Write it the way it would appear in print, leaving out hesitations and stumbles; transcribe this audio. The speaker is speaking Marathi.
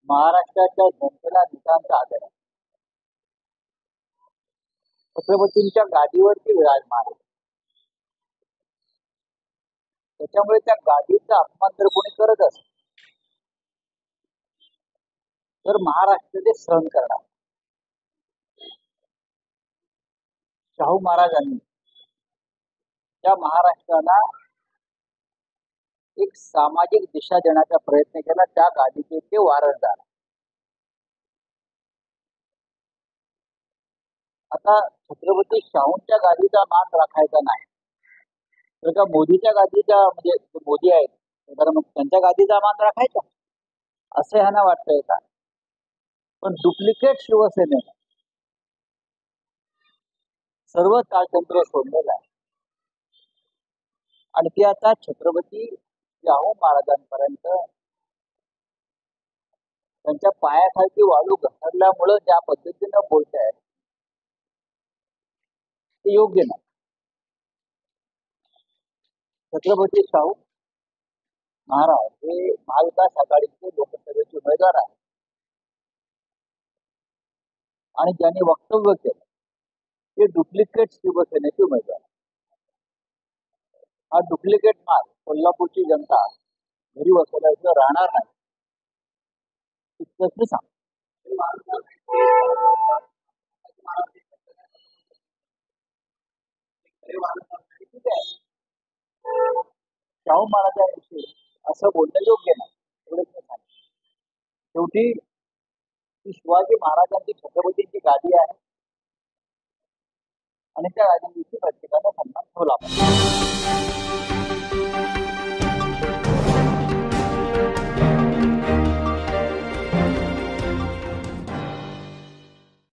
महाराष्ट्राच्या जनतेला नितांत आदर आहे. छत्रपतींच्या गादीवरती विराजमान आहे. त्याच्यामुळे त्या गादीचा अपमान जर कोणी करत असेल तर महाराष्ट्र ते सहन करणार. शाहू महाराजांनी त्या महाराष्ट्राला एक सामाजिक दिशा देण्याचा प्रयत्न केला. त्या गादीचे ते वारसदार. आता छत्रपती शाहूंच्या गादीचा मान राखायचा नाही तर का मोदीच्या गादीचा, म्हणजे मोदी आहेत तर मग त्यांच्या गादीचा मान राखायचा असे ह्यांना वाटतंय का? पण डुप्लिकेट शिवसेनेने सर्व ताळतंत्र सोडलेलं आहे आणि ते आता छत्रपती शाहू महाराजांपर्यंत त्यांच्या पायाखालची वाळू घसरल्यामुळं ज्या पद्धतीनं बोलत आहेत ते योग्य नाही. छत्रपती शाहू महाराज हे महाविकास आघाडीचे लोकसभेचे उमेदवार आहेत आणि ज्यांनी वक्तव्य केलं ते डुप्लिकेट शिवसेनेचे उमेदवार. हा डुप्लिकेट माल कोल्हापूरची जनता घरी बसवल्याशिवाय राहणार नाही इतकंच मी सांगतो. ठीक आहे, शाहू महाराजांविषयी असं बोलणं योग्य नाही एवढंच मी सांगतो. शेवटी ही शिवाजी महाराजांची छत्रपतींची गादी आहे आणि त्या गादीविषयी प्रत्येकाने सन्मान ठेवला पाहिजे.